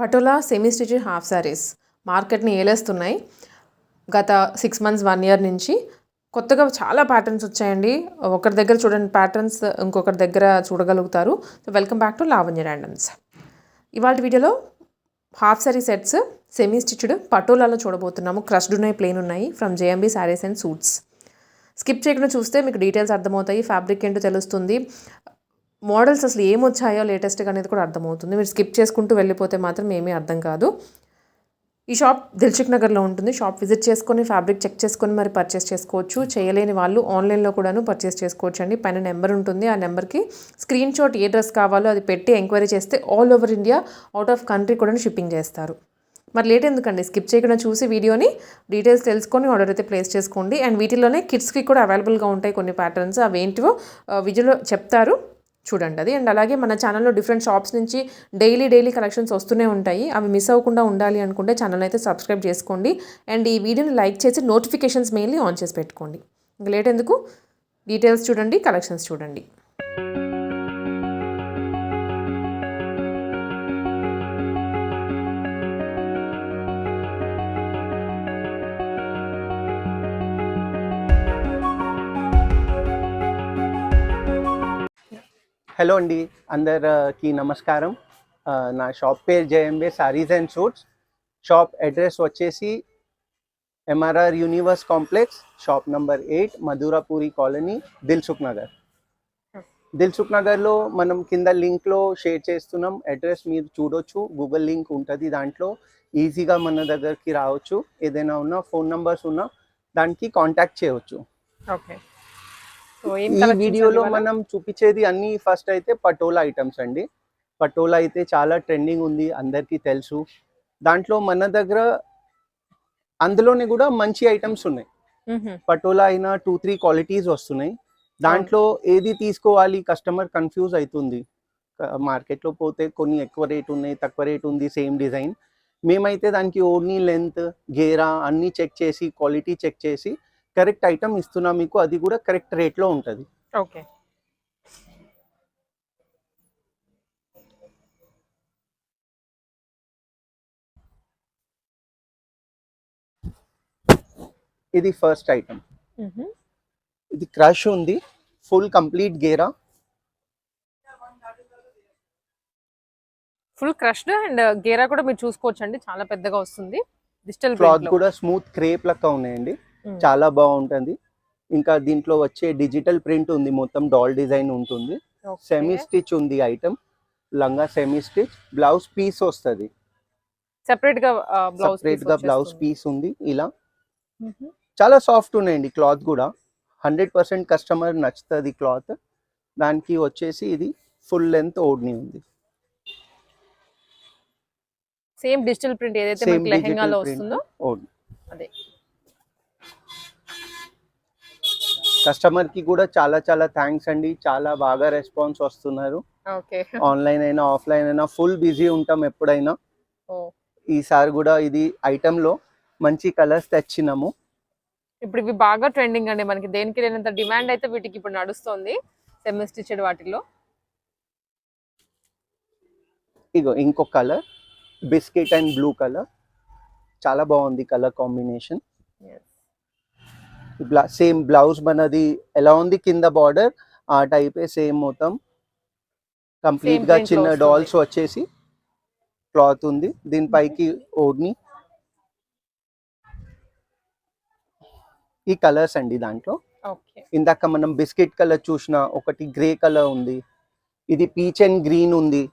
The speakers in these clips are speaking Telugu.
Patola semi stitched half saris మార్కెట్ని ఏలేస్తున్నాయి. గత 6 months 1 year నుంచి కొత్తగా చాలా ప్యాటర్న్స్ వచ్చాయండి. ఒకరి దగ్గర చూడండి ప్యాటర్న్స్ ఇంకొకరి దగ్గర చూడగలుగుతారు. So welcome back to Lavanya randoms. ఇవాళ వీడియోలో half saree sets semi stitched పటోలాలో చూడబోతున్నాము. క్రష్డ్ ఉన్నాయి, ప్లెయిన్ ఉన్నాయి from JMB sarees and suits. Skip చేయకుండా చూస్తే మీకు డీటెయిల్స్ అర్థమవుతాయి, ఫ్యాబ్రిక్ ఏంటో తెలుస్తుంది, మోడల్స్ అసలు ఏమొచ్చాయో లేటెస్ట్గా అనేది కూడా అర్థమవుతుంది. మీరు స్కిప్ చేసుకుంటూ వెళ్ళిపోతే మాత్రం ఏమీ అర్థం కాదు. ఈ షాప్ దిల్సుఖ్ నగర్లో ఉంటుంది. షాప్ విజిట్ చేసుకొని ఫ్యాబ్రిక్ చెక్ చేసుకొని మరి పర్చేస్ చేసుకోవచ్చు. చేయలేని వాళ్ళు ఆన్లైన్లో కూడాను పర్చేస్ చేసుకోవచ్చు అండి. పైన నెంబర్ ఉంటుంది, ఆ నెంబర్కి స్క్రీన్ షాట్ ఏ డ్రెస్ కావాలో అది పెట్టి ఎంక్వైరీ చేస్తే all over India, out of country కూడా షిప్పింగ్ చేస్తారు. మరి లేట్ ఎందుకండి, స్కిప్ చేయకుండా చూసి వీడియోని డీటెయిల్స్ తెలుసుకొని ఆర్డర్ అయితే ప్లేస్ చేసుకోండి. అండ్ వీటిలోనే కిడ్స్కి కూడా అవైలబుల్గా ఉంటాయి కొన్ని ప్యాటర్న్స్. అవి ఏంటివో వీడియోలో చెప్తారు, చూడండి అది. అండ్ అలాగే మన ఛానల్లో డిఫరెంట్ షాప్స్ నుంచి డైలీ కలెక్షన్స్ వస్తూనే ఉంటాయి. అవి మిస్ అవ్వకుండా ఉండాలి అనుకుంటే ఛానల్ అయితే సబ్స్క్రైబ్ చేసుకోండి. అండ్ ఈ వీడియోని లైక్ చేసి నోటిఫికేషన్స్ మెయిన్లీ ఆన్ చేసి పెట్టుకోండి. ఇంకా లేట్ ఎందుకు, డీటెయిల్స్ చూడండి, కలెక్షన్స్ చూడండి. హలో అండి, అందరికి నమస్కారం. నా షాప్ పేరు JMB sarees and suits. Shop address వచ్చేసి MRR universe complex, shop number 8, Madhurapuri colony, Dilsukhnagar. దిల్సుఖ్ నగర్లో మనం కింద లింక్లో షేర్ చేస్తున్నాం. అడ్రస్ మీరు చూడొచ్చు, గూగుల్ లింక్ ఉంటుంది దాంట్లో. ఈజీగా మన దగ్గరికి రావచ్చు. ఏదైనా ఉన్నా, ఫోన్ నంబర్స్ ఉన్నా దానికి కాంటాక్ట్ చేయవచ్చు. ఓకే, ఈ వీడియోలో మనం చూపించేది అన్ని ఫస్ట్ అయితే పటోలా ఐటమ్స్ అండి. పటోలా అయితే చాలా ట్రెండింగ్ ఉంది, అందరికీ తెలుసు. దాంట్లో మన దగ్గర అందులోనే కూడా మంచి ఐటమ్స్ ఉన్నాయి. పటోలా అయినా 2-3 క్వాలిటీస్ వస్తున్నాయి. దాంట్లో ఏది తీసుకోవాలి, కస్టమర్ కన్ఫ్యూజ్ అవుతుంది. మార్కెట్లో పోతే కొన్ని ఎక్కువ రేట్ ఉన్నాయి, తక్కువ రేట్ ఉంది, సేమ్ డిజైన్. మేమైతే దానికి ఓన్లీ లెంత్, గేరా అన్నీ చెక్ చేసి, క్వాలిటీ చెక్ చేసి కరెక్ట్ ఐటమ్ ఇస్తున్నా మీకు. అది కూడా కరెక్ట్ రేట్లో ఉంటుంది. ఓకే, ఇది ఫస్ట్ ఐటమ్. ఇది క్రష్ ఉంది, ఫుల్ కంప్లీట్ గేరా, ఫుల్ క్రష్డ్. అండ్ గేరా కూడా మీరు చూసుకోవచ్చు అండి, చాలా పెద్దగా వస్తుంది. డిజిటల్ క్లాత్ కూడా స్మూత్ క్రేప్ లెక్క ఉన్నాయండి, చాలా బాగుంటుంది. ఇంకా దీంట్లో వచ్చే డిజిటల్ ప్రింట్ ఉంది, మొత్తం డాల్ డిజైన్ ఉంటుంది. సెమీ స్టిచ్ ఉంది ఐటమ్, లంగా సెమీ స్టిచ్. బ్లౌజ్ పీస్ వస్తుంది సెపరేట్ గా బ్లౌజ్ పీస్ ఉంది. ఇలా చాలా సాఫ్ట్ ఉన్నాయండి, క్లాత్ కూడా 100% కస్టమర్ నచ్చుతుంది క్లాత్. దానికి వచ్చేసి ఇది ఫుల్ లెంత్ ఓడ్ని ఉంది. సేమ్ డిజిటల్ ప్రింట్ ఏదైతే మనకి లెహంగాలో వస్తుందో అదే. కస్టమర్ కి కూడా చాలా చాలా థ్యాంక్స్ అండి, చాలా బాగా రెస్పాన్స్ వస్తున్నారు. ఆన్లైన్ అయినా ఆఫ్లైన్ అయినా ఫుల్ బిజీ ఉంటాం ఎప్పుడైనా. ఈసారి కూడా ఇది ఐటమ్ లో మంచి కలర్స్ తెచ్చినాము. ఇప్పుడు ఇవి బాగా ట్రెండింగ్ అండి, మనకి దేనికి లేనంత డిమాండ్ అయితే వీటికి ఇప్పుడు నడుస్తుంది సెమీ స్టిచ్డ్ వాటిలో. ఇగో ఇంకొక colour, biscuit and blue colour, చాలా బాగుంది కలర్ కాంబినేషన్. సేమ్ బ్లౌజ్ మనది ఎలా ఉంది, కింద బార్డర్ ఆ టైపే సేమ్, మొత్తం కంప్లీట్ గా చిన్న డాల్స్ వచ్చేసి క్లాత్ ఉంది. దీనిపైకి ఓడ్ని. ఈ కలర్స్ అండి దాంట్లో. ఇందాక మనం బిస్కెట్ కలర్ చూసిన, ఒకటి గ్రే కలర్ ఉంది, ఇది పీచ్ అండ్ గ్రీన్ ఉంది,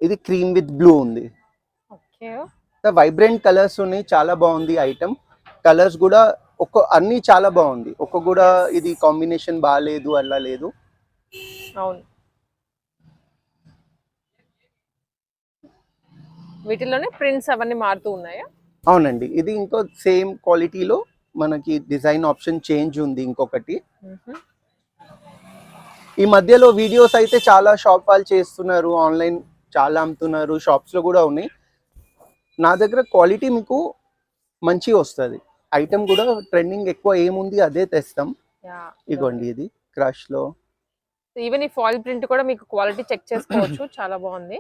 ఇది క్రీమ్ విత్ బ్లూ ఉంది. వైబ్రెంట్ కలర్స్ ఉన్నాయి, చాలా బాగుంది ఐటమ్. కలర్స్ కూడా అన్ని చాలా బాగుంది, ఒక్క కూడా ఇది కాంబినేషన్ బాగాలేదు అలా లేదు. అవును, వీటిలోనే ప్రింట్స్ అవన్నీ మారుతూ ఉన్నాయా? అవునండి, ఇది ఇంకో సేమ్ క్వాలిటీలో మనకి డిజైన్ ఆప్షన్ చేంజ్ ఉంది ఇంకొకటి. ఈ మధ్యలో వీడియోస్ అయితే చాలా షాప్ వాళ్ళు చేస్తున్నారు, ఆన్లైన్ చాలా అమ్ముతున్నారు, షాప్స్ లో కూడా ఉన్నాయి. నా దగ్గర క్వాలిటీ మీకు మంచి వస్తుంది. ఐటమ్ కూడా ట్రెండింగ్ ఎక్కువ ఏముంది అదే తెస్తాం. ఇగోండి ఇది క్రష్ లో ఈవెన్ ఈ ఫాయిల్ ప్రింట్ కూడా మీకు క్వాలిటీ చెక్ చేసుకోవచ్చు. చాలా బాగుంది.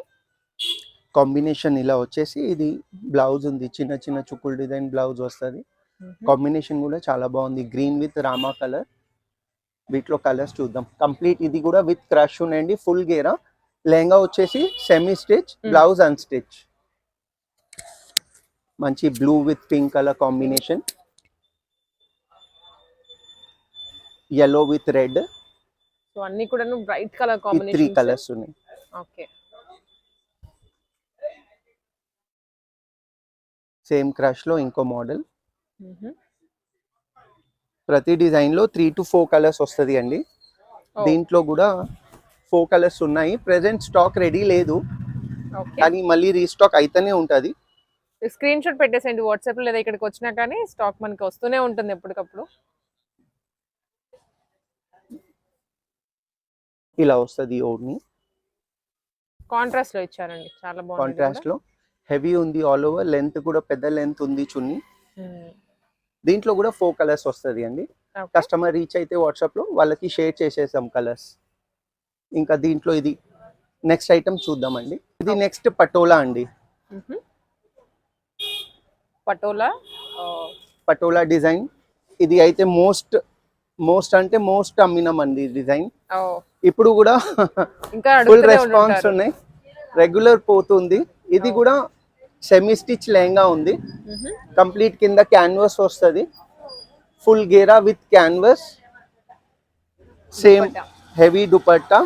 కాంబినేషన్ ఇలా వచ్చేసి ఇది బ్లౌజ్ ఉంది, చిన్న చిన్న చుక్కులు డిజైన్ బ్లౌజ్ వస్తుంది. కాంబినేషన్ కూడా చాలా బాగుంది, గ్రీన్ విత్ రామా కలర్. వీటిలో కలర్స్ చూద్దాం. కంప్లీట్ ఇది కూడా విత్ క్రష్ ఉన్నాయండి, ఫుల్ గేరా. లెహంగా వచ్చేసి సెమీ స్టిచ్, బ్లౌజ్ అన్ స్టిచ్. మంచి blue with pink colour combination, yellow with red. So అన్ని కూడా బ్రైట్ కలర్ 3 కాంబినేషన్. కలర్స్ ఉన్నాయి. ఓకే. సేమ్ క్రష్ లో ఇంకో మోడల్. ప్రతి డిజైన్ లో 3 to 4 కలర్స్ వస్తుంది అండి. దీంట్లో కూడా 4 కలర్స్ ఉన్నాయి. ప్రెసెంట్ స్టాక్ రెడీ లేదు, కానీ మళ్ళీ రీస్టాక్ అయితేనే ఉంటుంది. స్క్రీన్ షాట్ పెట్టేసేయండి వాట్సాప్ లో, లేదా ఇక్కడికి వచ్చినా కానీ స్టాక్ మనకి వస్తూనే ఉంటుంది ఎప్పటికప్పుడు. ఇలా వస్తుంది ఓడ్ని, కాంట్రాస్ట్ లో ఇచ్చారండి, చాలా బాగుంది. కాంట్రాస్ట్ లో హెవీ ఉంది, ఆల్ ఓవర్ లెంత్ కూడా పెద్ద లెంత్ ఉంది చున్నీ. దీంట్లో కూడా 4 కలర్స్ వస్తుంది అండి. కస్టమర్ రీచ్ అయితే వాట్సాప్ లో వాళ్ళకి షేర్ చేసేసాం కలర్స్. ఇంకా దీంట్లో ఇది నెక్స్ట్ ఐటమ్ చూద్దామండి. ఇది నెక్స్ట్ పటోలా అండి. పటోలా డిజైన్. ఇది అయితే మోస్ట్ అంటే మోస్ట్ అమ్మినామండి డిజైన్. ఇప్పుడు కూడా ఫుల్ రెస్పాన్స్ ఉన్నాయి, రెగ్యులర్ పోతుంది. ఇది కూడా సెమీ స్టిచ్ లెహంగా ఉంది. కంప్లీట్ కింద క్యాన్వాస్ వస్తుంది, ఫుల్ గేరా with canvas, same heavy dupatta,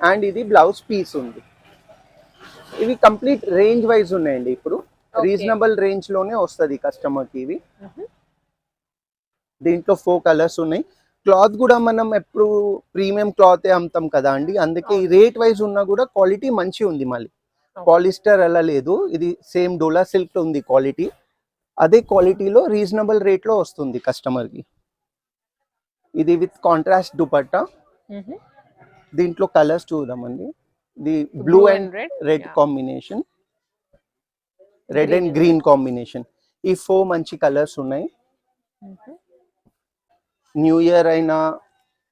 and ఇది బ్లౌజ్ పీస్ ఉంది. ఇవి కంప్లీట్ రేంజ్ వైజ్ ఉన్నాయండి. ఇప్పుడు రీజనబుల్ రేంజ్ లోనే వస్తుంది కస్టమర్ కి ఇవి. దీంట్లో 4 కలర్స్ ఉన్నాయి. క్లాత్ కూడా మనం ఎప్పుడు ప్రీమియం క్లాత్ అమ్ముతాం కదా అండి, అందుకే ఈ రేట్ వైజ్ ఉన్నా కూడా క్వాలిటీ మంచి ఉంది. మళ్ళీ పాలిస్టర్ అలా లేదు, ఇది సేమ్ డోలా సిల్క్ ఉంది క్వాలిటీ. అదే క్వాలిటీలో రీజనబుల్ రేట్ లో వస్తుంది కస్టమర్ కి. ఇది విత్ కాంట్రాస్ట్ దుపట్టా. దీంట్లో కలర్స్ చూద్దామండి. ఇది blue and red combination, red and green combination. ఈ 4 మంచి కలర్స్ ఉన్నాయి. న్యూ ఇయర్ అయినా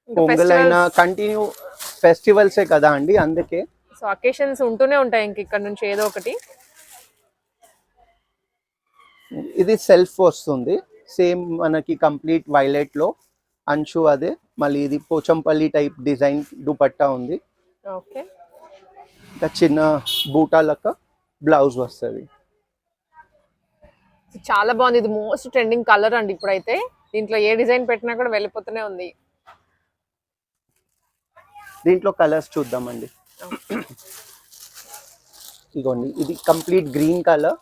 పొంగల్ అయినా కంటిన్యూ ఫెస్టివల్సే కదా అండి, అందుకే. సో అకేషన్స్ ఉంటూనే ఉంటాయి ఇంక ఇక్కడ నుంచి ఏదో ఒకటి. ఇది సెల్ఫ్ వస్తుంది, సేమ్ మనకి కంప్లీట్ వైలెట్ లో అంచు అదే. మళ్ళీ ఇది పోచంపల్లి టైప్ డిజైన్ దుపట్టా ఉంది. ఓకే. ఇంకా చిన్న బూటా లెక్క బ్లౌజ్ వస్తుంది. చాలా బాగుంది. ఇది మోస్ట్ ట్రెండింగ్ కలర్ అండి ఇప్పుడైతే. దీంట్లో ఏ డిజైన్ పెట్టినా కూడా వెళ్ళిపోతూనే ఉంది. దీంట్లో కలర్స్ చూద్దామండి. ఇదిగోండి, ఇది కంప్లీట్ గ్రీన్ కలర్.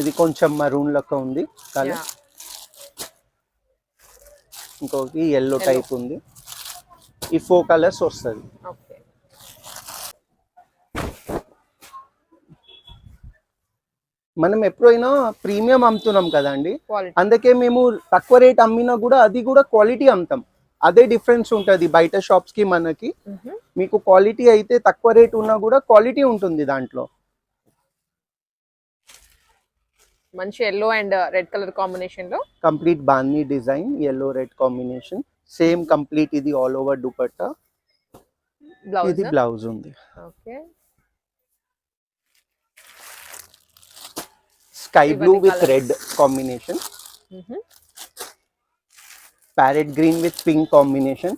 ఇది కొంచెం మరూన్ లెక్క ఉంది కలర్. ఇంకొకటి ఎల్లో టైప్ ఉంది. ఈ 4 కలర్స్ వస్తుంది. మనం ఎప్పుడైనా ప్రీమియం అమ్ముతున్నాం కదా అండి, అందుకే మేము తక్కువ రేట్ అమ్మినా కూడా అది కూడా క్వాలిటీ అమ్ముతాం. అదే డిఫరెన్స్ ఉంటుంది బయట షాప్స్ కి మనకి. మీకు క్వాలిటీ అయితే తక్కువ రేట్ ఉన్నా కూడా క్వాలిటీ ఉంటుంది దాంట్లో. మంచి yellow and red colour combination లో కంప్లీట్ బాందీ design, yellow red combination. Same complete ఇది ఆల్ ఓవర్ దుపట్టా, ఇది బ్లౌజ్ ఉంది. Okay. Sky blue with red combination, parrot green with pink combination,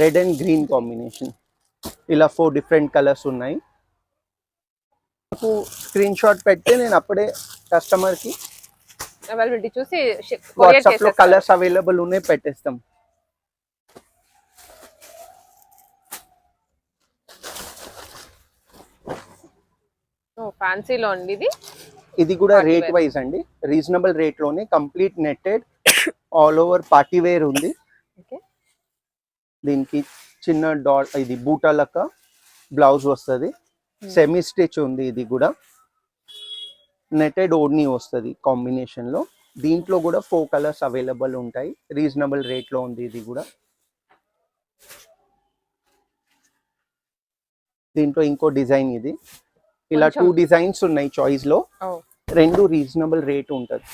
red and green combination. ఇలా 4 డిఫరెంట్ కలర్స్ ఉన్నాయి. నాకు స్క్రీన్ షాట్ పెడితే నేను అప్పుడే కస్టమర్ కి అవైలబిలిటీ చూసి వాట్సాప్ లో కలర్స్ అవైలబుల్ ఉన్నాయి పెట్టేస్తాం. ఫ్యాన్సీలో అండి ఇది. ఇది కూడా రేట్ వైజ్ అండి, రీజనబుల్ రేట్ లోనే complete netted all over party wear ఉంది. దీనికి చిన్న డాట్ ఇది బూటా లెక్క బ్లౌజ్ వస్తుంది, సెమీ స్టిచ్ ఉంది. ఇది కూడా నెట్టెడ్ ఓడ్ని వస్తుంది కాంబినేషన్ లో. దీంట్లో కూడా 4 కలర్స్ అవైలబుల్ ఉంటాయి, రీజనబుల్ రేట్ లో ఉంది ఇది కూడా. దీంట్లో ఇంకో డిజైన్ ఇది. ఇలా 2 డిజైన్స్ ఉన్నాయి చాయిస్ లో, 2 రీజనబుల్ రేట్ ఉంటుంది.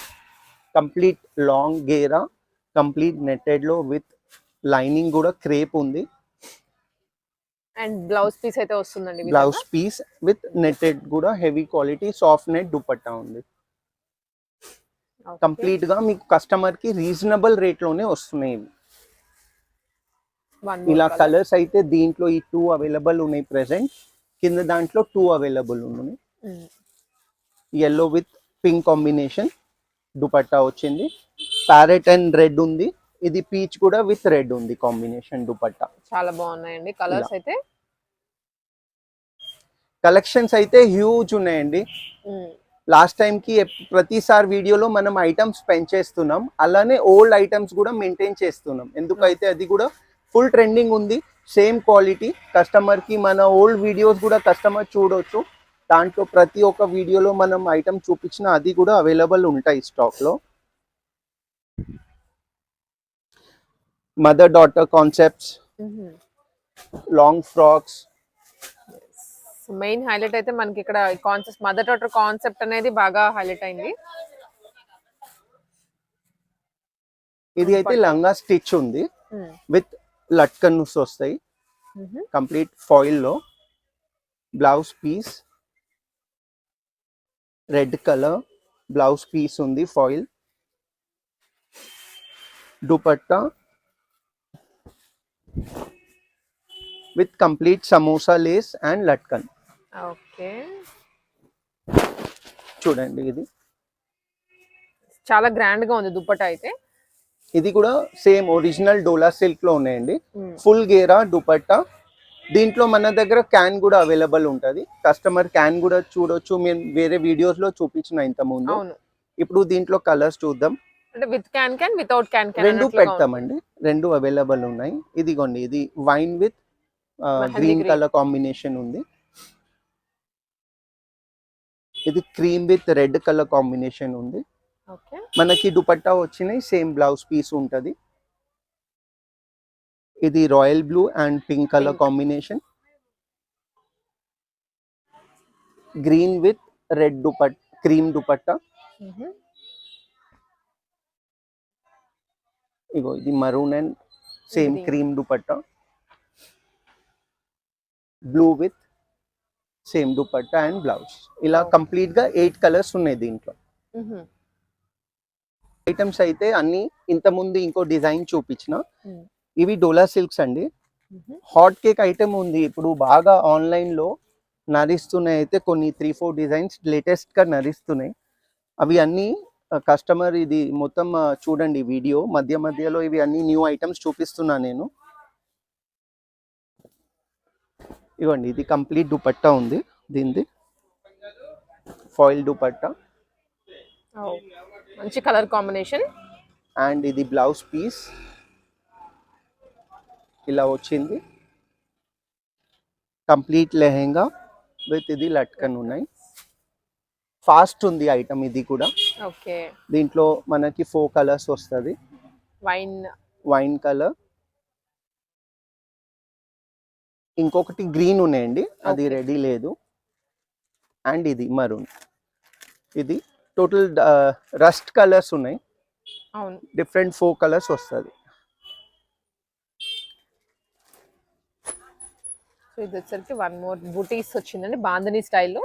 కంప్లీట్ లాంగ్ గేరా కంప్లీట్ నెట్టెడ్ లో విత్ లైనింగ్ కూడా క్రేప్ ఉంది. అండ్ బ్లౌజ్ పీస్ అయితే వస్తుందండి బ్లౌజ్ పీస్ విత్ నెట్టెడ్ కూడా heavy quality soft net dupatta ఉంది. కంప్లీట్ గా మీకు కస్టమర్ కి రీజనబుల్ రేట్ లోనే వస్తున్నాయి. ఇలా కలర్స్ అయితే దీంట్లో ఈ 2 అవైలబుల్ ఉన్నాయి ప్రెసెంట్. కింద దాంట్లో 2 అవైలబుల్ ఉన్నాయి. yellow with pink combination dupatta వచ్చింది. ప్యారెట్ అండ్ రెడ్ ఉంది. ఇది పీచ్ కూడా విత్ రెడ్ ఉంది కాంబినేషన్ దుపట్టా. చాలా బాగున్నాయండి కలర్స్ అయితే. కలెక్షన్స్ అయితే హ్యూజ్ ఉన్నాయండి. లాస్ట్ టైం కి ప్రతిసారి వీడియోలో మనం ఐటమ్స్ పెంచేస్తున్నాం, అలానే ఓల్డ్ ఐటమ్స్ కూడా మెయింటైన్ చేస్తున్నాం. ఎందుకైతే అది కూడా ఫుల్ ట్రెండింగ్ ఉంది, సేమ్ క్వాలిటీ. కస్టమర్ కి మన ఓల్డ్ వీడియోస్ కూడా కస్టమర్ చూడొచ్చు. దాంట్లో ప్రతి ఒక్క వీడియోలో మనం ఐటమ్ చూపించిన అది కూడా అవైలబుల్ ఉంటాయి స్టాక్ లో. Mother daughter concepts, long frocks. Main highlight అయితే మనకి ఇక్కడ కాన్సెప్ట్ మదర్ డాటర్ కాన్సెప్ట్ అనేది బాగా హైలైట్ అయింది. ఇది అయితే లంగా స్టిచ్ ఉంది విత్ లట్కన్స్ వస్తాయి కంప్లీట్ ఫాయిల్ లో. Blouse piece red colour blouse piece ఉంది foil. Dupatta with complete samosa lace and latkan. Okay, చూడండి ఇది చాలా గ్రాండ్ గా ఉంది దుపట్టా అయితే. ఇది కూడా సేమ్ ఒరిజినల్ డోలా సిల్క్ లో ఉన్నాయండి. ఫుల్ గేరా దుపట్టా. దీంట్లో మన దగ్గర క్యాన్ కూడా అవైలబుల్ ఉంటుంది. కస్టమర్ క్యాన్ కూడా చూడొచ్చు. మేము వేరే వీడియోస్ లో చూపించిన ఇంత ముందు. ఇప్పుడు దీంట్లో కలర్స్ చూద్దాం. అంటే with can can without can can రెండు పెడతామండి, రెండు అవైలబుల్ ఉన్నాయి. ఇదిగోండి ఇది wine with green colour combination ఉంది. ఇది cream with red colour combination ఉంది. మనకి దుపట్టా వచ్చినాయి, సేమ్ బ్లౌజ్ పీస్ ఉంటది. ఇది royal blue and pink colour combination. Green with red dupatta, cream dupatta. ఇగో ఇది maroon and same cream dupatta. Blue with same dupatta and blouse. ఇలా కంప్లీట్ గా 8 కలర్స్ ఉన్నాయి దీంట్లో. ఐటమ్స్ అయితే అన్ని ఇంత ముందు ఇంకో డిజైన్ చూపించిన. ఇవి డోలా సిల్క్స్ అండి. హాట్ కేక్ ఐటమ్ ఉంది ఇప్పుడు బాగా ఆన్లైన్ లో నడుస్తున్నాయి. అయితే కొన్ని 3-4 డిజైన్స్ లేటెస్ట్ గా నడుస్తున్నాయి. అవి అన్ని కస్టమర్ ఇది మొత్తం చూడండి వీడియో మధ్య మధ్యలో ఇవి అన్ని న్యూ ఐటమ్స్ చూపిస్తున్నా నేను. ఇవ్వండి ఇది కంప్లీట్ దుపట్టా ఉంది దీనిది, ఫాయిల్ దుపట్టా. మంచి కలర్ కాంబినేషన్. అండ్ ఇది బ్లౌజ్ పీస్ ఇలా వచ్చింది. కంప్లీట్ లెహెంగా విత్ ఇది లట్కన్ ఉన్నాయి. ఫాస్ట్ ఉంది ఐటమ్ ఇది కూడా. ఓకే, దీంట్లో మనకి 4 కలర్స్ వస్తుంది. వైన్ కలర్, ఇంకొకటి గ్రీన్ ఉన్నాయండి, అది రెడీ లేదు. అండ్ ఇది మరూన్. ఇది టోటల్ రస్ట్ కలర్స్ ఉన్నాయి. డిఫరెంట్ 4 కలర్స్ వస్తుంది. సో ఇది వచ్చరికి వన్ మోర్ బూటీస్ వచ్చిందండి బాంధనీ స్టైల్లో.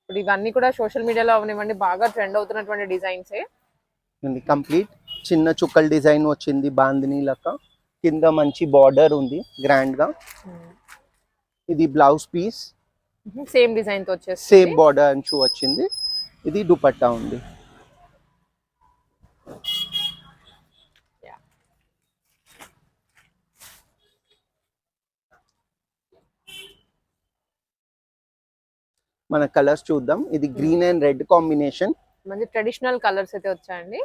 ఇప్పుడు ఇవన్నీ కూడా సోషల్ మీడియాలో అవనివ్వండి బాగా ట్రెండ్ అవుతున్నటువంటి డిజైన్సే. కంప్లీట్ చిన్న చుక్కల డిజైన్ వచ్చింది బాంధనీ లెక్క. కింద మంచి బార్డర్ ఉంది గ్రాండ్ గా. ఇది బ్లౌజ్ పీస్ సేమ్ డిజైన్ తో వచ్చేసి సేమ్ బార్డర్ అంచు వచ్చింది. ఇది దుపట్టా ఉంది. మన కలర్స్ చూద్దాం. ఇది గ్రీన్ అండ్ రెడ్ కాంబినేషన్. మంచి ట్రెడిషనల్ కలర్స్ అయితే వచ్చాయండి.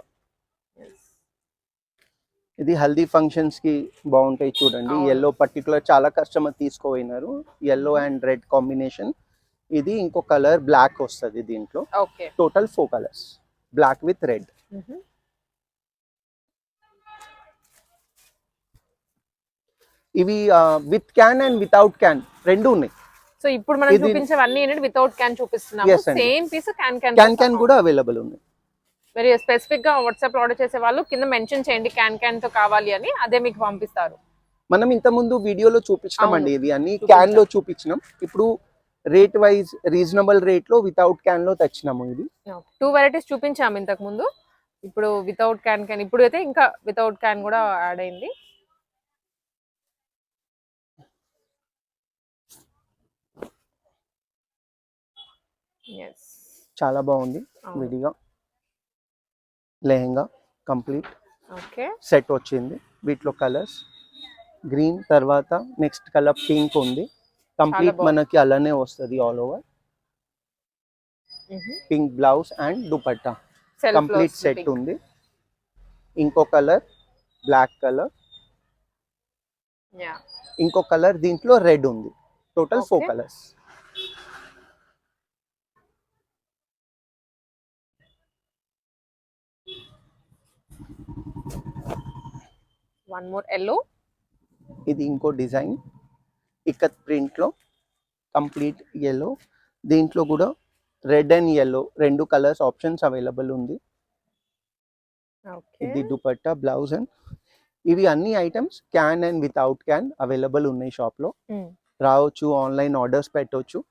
ఇది హల్దీ ఫంక్షన్స్ కి బాగుంటాయి చూడండి. yellow పర్టికులర్ చాలా కస్టమర్ తీసుకోపోయినారు. yellow and red combination. ఇది ఇంకో కలర్ బ్లాక్ వస్తుంది దీంట్లో. Total 4 colours, black with red. ఇవి with can and without can రెండు ఉన్నాయి. సో ఇప్పుడు మనం చూపించేవన్నీ ఏంటంటే వితౌట్ క్యాన్ చూపిస్తున్నాము. సేమ్ పీస్ క్యాన్ కూడా అవైలబుల్ ఉన్నాయి. మీరు స్పెసిఫిక్ గా వాట్సాప్ లో ఆర్డర్ చేసే వాళ్ళు కింద మెన్షన్ చేయండి క్యాన్ తో కావాలి అని, అదే మీకు పంపిస్తారు. మనం ఇంత ముందు వీడియోలో చూపించినామండి, అవును, ఇవి అన్ని చూపించాం. క్యాన్ లో చూపించినాం. ఇప్పుడు రేట్ వైజ్ రీజనబుల్ రేట్ లో వితౌట్ క్యాన్ లో తెచ్చినాము. ఇది 2 వెరైటీస్ చూపించాము ఇంతకు ముందు. ఇప్పుడు వితౌట్ క్యాన్ ఇప్పుడు అయితే ఇంకా వితౌట్ క్యాన్ కూడా యాడ్ అయింది. చాలా బాగుంది. విడిగా లెహంగా కంప్లీట్ ఓకే సెట్ వచ్చింది. వీటిలో కలర్స్ గ్రీన్, తర్వాత నెక్స్ట్ కలర్ పింక్ ఉంది. కంప్లీట్ మనకి అలానే వస్తుంది all over. Pink blouse and dupatta complete set ఉంది. ఇంకో కలర్ బ్లాక్ కలర్, ఇంకో కలర్ దీంట్లో రెడ్ ఉంది. Total 4 colours. One more yellow. ఇది ఇంకో డిజైన్ ఇక్కత్ ప్రింట్ లో కంప్లీట్ yellow. దీంట్లో కూడా రెడ్ అండ్ yellow రెండు కలర్స్ ఆప్షన్స్ అవైలబుల్ ఉంది. ఇది దుపట్టా బ్లౌజ్ అండ్ ఇవి అన్ని items can and without can available ఉన్నాయి షాప్ లో. రావచ్చు, ఆన్లైన్ ఆర్డర్స్ పెట్టవచ్చు.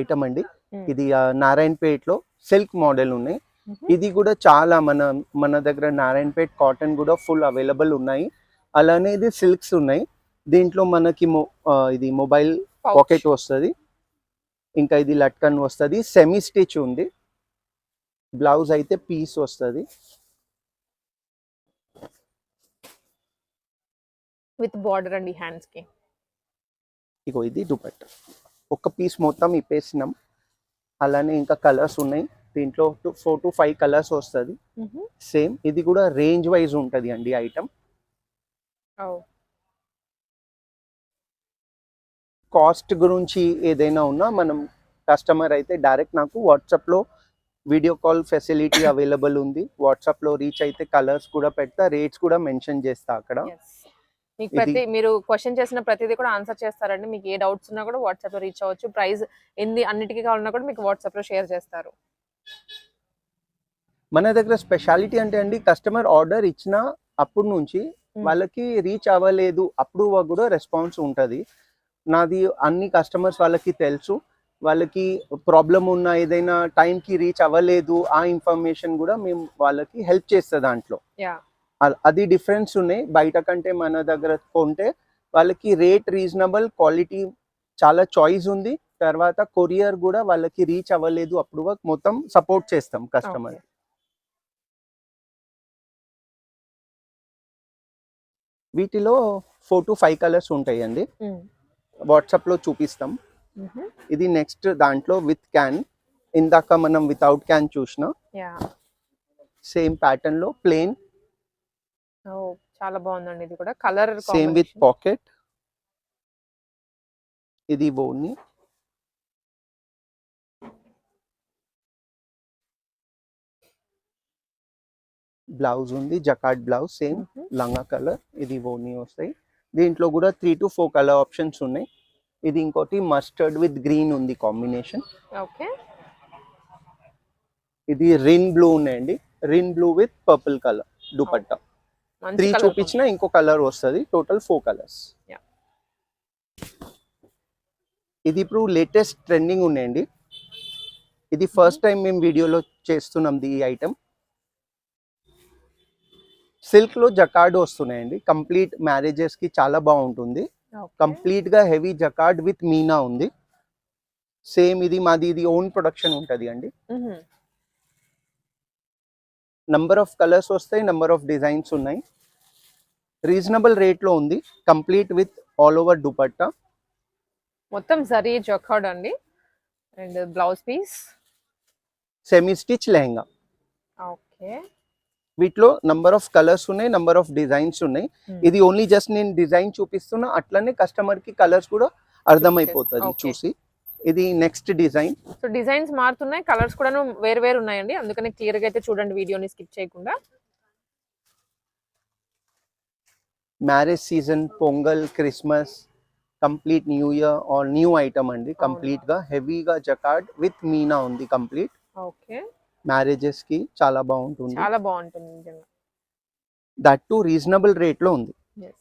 ఐటమ్ అండి ఇది నారాయణపేట్ లో సిల్క్ మోడల్ ఉన్నాయి. ఇది కూడా చాలా మన దగ్గర నారాయణపేట్ కాటన్ కూడా ఫుల్ అవైలబుల్ ఉన్నాయి. అలానే ఇది సిల్క్స్ ఉన్నాయి. దీంట్లో మనకి ఇది మొబైల్ పాకెట్ వస్తుంది. ఇంకా ఇది లట్కన్ వస్తుంది. సెమీ స్టిచ్ ఉంది. బ్లౌజ్ అయితే పీస్ వస్తుంది విత్ బార్డర్ అండి హ్యాండ్స్ కి. ఇగో ఇది దుపట్టా ఒక పీస్ మొత్తం ఇప్పేసినాం. అలానే ఇంకా కలర్స్ ఉన్నాయి. దీంట్లో 4 to 5 కలర్స్ వస్తుంది. సేమ్ ఇది కూడా రేంజ్ వైజ్ ఉంటుంది అండి ఐటమ్. కాస్ట్ గురించి ఏదైనా ఉన్నా మనం కస్టమర్ అయితే డైరెక్ట్ నాకు వాట్సాప్లో వీడియో కాల్ ఫెసిలిటీ అవైలబుల్ ఉంది. వాట్సాప్లో రీచ్ అయితే కలర్స్ కూడా పెడతా, రేట్స్ కూడా మెన్షన్ చేస్తా అక్కడ. మీకు మీరు క్వశ్చన్ చేసిన ప్రతిదీ కూడా ఆన్సర్ చేస్తారండి. మీకు ఏ డౌట్స్ ఉన్నా కూడా వాట్సాప్ లో రీచ్ అవ్వచ్చు. ప్రైస్ అన్నిటికీ కావాలన్నా కూడా మీకు వాట్సాప్ లో షేర్ చేస్తారు. మన దగ్గర స్పెషాలిటీ అంటే అండి, కస్టమర్ ఆర్డర్ ఇచ్చిన అప్పుడు నుంచి వాళ్ళకి రీచ్ అవ్వలేదు అప్పుడు కూడా రెస్పాన్స్ ఉంటుంది. నాది అన్ని కస్టమర్స్ వాళ్ళకి తెలుసు. వాళ్ళకి ప్రాబ్లం ఉన్న ఏదైనా టైంకి రీచ్ అవ్వలేదు ఆ ఇన్ఫర్మేషన్ కూడా మేము వాళ్ళకి హెల్ప్ చేస్తా దాంట్లో. అది డిఫరెన్స్ ఉన్నాయి. బయట కంటే మన దగ్గర కొంటే వాళ్ళకి రేట్ రీజనబుల్, క్వాలిటీ చాలా చాయిస్ ఉంది. తర్వాత కొరియర్ కూడా వాళ్ళకి రీచ్ అవ్వలేదు అప్పుడు మొత్తం సపోర్ట్ చేస్తాం కస్టమర్. వీటిలో 4 to 5 కలర్స్ ఉంటాయండి. వాట్సాప్ లో చూపిస్తాం. ఇది నెక్స్ట్ దాంట్లో విత్ క్యాన్. ఇందాక మనం వితౌట్ క్యాన్ చూసిన సేమ్ ప్యాటర్న్ లో ప్లేన్. చాలా బాగుందండి. ఇది కూడా కలర్ సేమ్ విత్ పాకెట్. ఇది బోని. బ్లౌజ్ ఉంది జకార్డ్ బ్లౌజ్, సేమ్ లంగా కలర్. ఇది బోని వస్తాయి. దీంట్లో కూడా 3 to 4 కలర్ ఆప్షన్స్ ఉన్నాయి. ఇది ఇంకోటి మస్టర్డ్ విత్ గ్రీన్ ఉంది కాంబినేషన్. ఇది రిన్ బ్లూ ఉన్నాయండి. Rin blue with purple colour dupatta. 3 చూపించిన ఇంకో కలర్ వస్తుంది. Total 4 colours. ఇది ఇప్పుడు లేటెస్ట్ ట్రెండింగ్ ఉన్నాయండి. ఇది ఫస్ట్ టైం మేము వీడియోలో చేస్తున్నాం ఈ ఐటమ్. సిల్క్ లో జకార్డ్ వస్తున్నాయండి. కంప్లీట్ మ్యారేజెస్ కి చాలా బాగుంటుంది. కంప్లీట్ గా హెవీ జకార్డ్ విత్ మీనా ఉంది. సేమ్ ఇది మాది ఓన్ ప్రొడక్షన్ ఉంటది అండి. నంబర్ ఆఫ్ కలర్స్ వస్తాయి, నంబర్ ఆఫ్ డిజైన్స్ ఉన్నాయి. రీజనబుల్ రేట్ లో ఉంది. Complete with all over dupatta. మొత్తం జరీ జకార్డ్ అండి. And blouse piece semi stitch lehenga. Okay. వీటిలో నంబర్ ఆఫ్ కలర్స్ ఉన్నాయి, నంబర్ ఆఫ్ డిజైన్స్ ఉన్నాయి. ఇది ఓన్లీ జస్ట్ నేను డిజైన్ చూపిస్తున్నా, అట్లనే కస్టమర్ కి కలర్స్ కూడా అర్థమైపోతుంది చూసి. ఇది నెక్స్ట్ డిజైన్. సో డిజైన్స్ మారుతున్నాయి, కలర్స్ కూడా వేరు ఉన్నాయండి. అందుకని క్లియర్ గా అయితే చూడండి, వీడియోని స్కిప్ చేయకుండా. Marriage season, pongal, Christmas complete new year are new item అండి. కంప్లీట్ గా హెవీగా జకార్డ్ విత్ మీనా ఉంది కంప్లీట్. ఓకే. మ్యారేజెస్ కి చాలా బాగుంటుంది. చాలా బాగుంటుంది నిజంగా. దట్ టు రీజనబుల్ రేట్ లో ఉంది. Yes.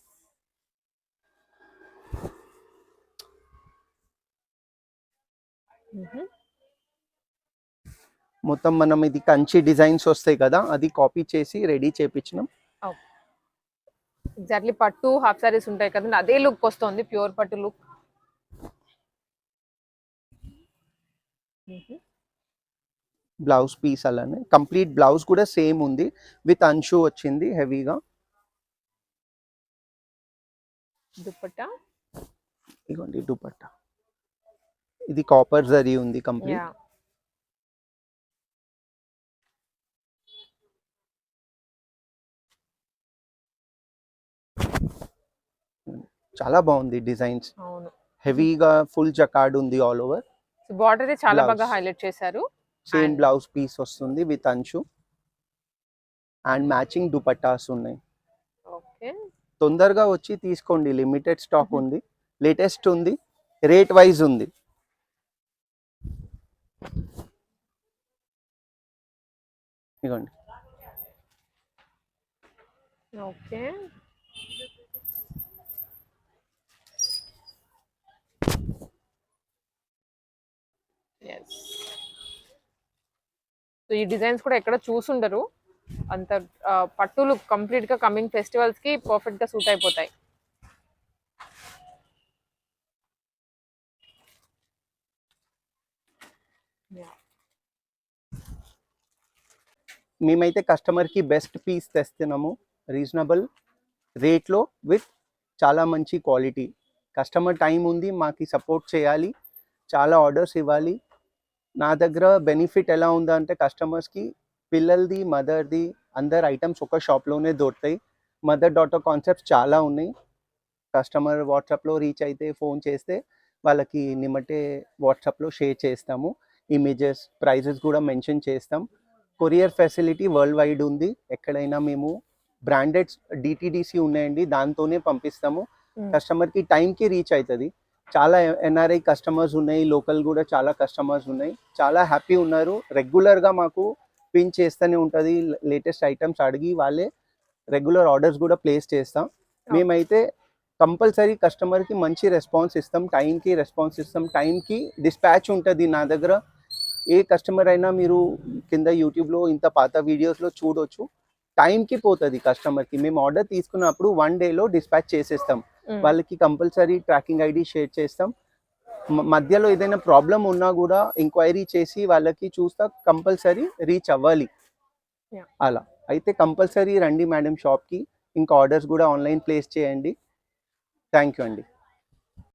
మొత్తం మనం ఇది కంచి డిజైన్స్ వస్తాయి కదా, అది కాపీ చేసి రెడీ చేపించినాం. ఎగ్జాక్ట్లీ పట్టు హాఫ్ సారీస్ ఉంటాయి కదండి, అదే లుక్ వస్తుంది, ప్యూర్ పట్టు లుక్. బ్లౌజ్ పీస్ అలానే కంప్లీట్ బ్లౌజ్ కూడా సేమ్ ఉంది, విత్ అంచు వచ్చింది హెవీగా. దుపట్టా ఇదిగోండి దుపట్టా, ఇది కాపర్ జరీ ఉంది కంప్లీట్. చాలా బాగుంది డిజైన్స్. అవును. హెవీగా ఫుల్ జకార్డ్ ఉంది ఆల్ ఓవర్. బార్డర్ అయితే చాలా Blouse. బాగా హైలైట్ చేశారు. సేమ్ బ్లౌజ్ పీస్ వస్తుంది విత్ అంచు అండ్ మ్యాచింగ్ దుపట్టాస్ ఉన్నాయి. ఓకే. తొందరగా వచ్చి తీసుకోండి, లిమిటెడ్ స్టాక్ ఉంది, లేటెస్ట్ ఉంది, రేట్ వైజ్ ఉంది. ఇదిగోండి. ఓకే. సో ఈ డిజైన్స్ కూడా ఎక్కడ చూసుండరు, అంత పట్టులు కంప్లీట్ గా కమింగ్ ఫెస్టివల్స్ కి పర్ఫెక్ట్ గా సూట్ అయిపోతాయి. మేమైతే కస్టమర్కి బెస్ట్ పీస్ తెస్తున్నాము, రీజనబుల్ రేట్లో విత్ చాలా మంచి క్వాలిటీ. కస్టమర్ టైం ఉంది, మాకు సపోర్ట్ చేయాలి, చాలా ఆర్డర్స్ ఇవ్వాలి. నా దగ్గర బెనిఫిట్ ఎలా ఉందంటే కస్టమర్స్కి పిల్లలది మదర్ది అందరు ఐటమ్స్ ఒక షాప్లోనే దొరుకుతాయి. మదర్ డాటర్ కాన్సెప్ట్స్ చాలా ఉన్నాయి. కస్టమర్ వాట్సాప్లో రీచ్ అయితే ఫోన్ చేస్తే వాళ్ళకి నిమ్మటే వాట్సాప్లో షేర్ చేస్తాము. ఇమేజెస్ ప్రైజెస్ కూడా మెన్షన్ చేస్తాం. కొరియర్ ఫెసిలిటీ వరల్డ్ వైడ్ ఉంది, ఎక్కడైనా మేము బ్రాండెడ్ డిటిడిసి ఉన్నాయండి, దాంతోనే పంపిస్తాము. కస్టమర్కి టైంకి రీచ్ అవుతుంది. చాలా ఎన్ఆర్ఐ కస్టమర్స్ ఉన్నాయి, లోకల్ కూడా చాలా కస్టమర్స్ ఉన్నాయి, చాలా హ్యాపీ ఉన్నారు. రెగ్యులర్గా మాకు పిన్ చేస్తూనే ఉంటుంది, లేటెస్ట్ ఐటమ్స్ అడిగి వాళ్ళే రెగ్యులర్ ఆర్డర్స్ కూడా ప్లేస్ చేస్తాం. మేమైతే కంపల్సరీ కస్టమర్కి మంచి రెస్పాన్స్ ఇస్తాం, టైంకి రెస్పాన్స్ ఇస్తాం, టైంకి డిస్పాచ్ ఉంటుంది నా దగ్గర. ఏ కస్టమర్ అయినా మీరు కింద యూట్యూబ్లో ఇంత పాత వీడియోస్లో చూడొచ్చు, టైంకి పోతుంది కస్టమర్కి. మేము ఆర్డర్ తీసుకున్నప్పుడు 1 డేలో డిస్పాచ్ చేసేస్తాం. వాళ్ళకి కంపల్సరీ ట్రాకింగ్ ఐడి షేర్ చేస్తాం. మధ్యలో ఏదైనా ప్రాబ్లం ఉన్నా కూడా ఎంక్వైరీ చేసి వాళ్ళకి చూస్తా, కంపల్సరీ రీచ్ అవ్వాలి. అలా అయితే కంపల్సరీ రండి మేడం షాప్కి. ఇంకా ఆర్డర్స్ కూడా ఆన్లైన్ ప్లేస్ చేయండి. థ్యాంక్ యూ అండి.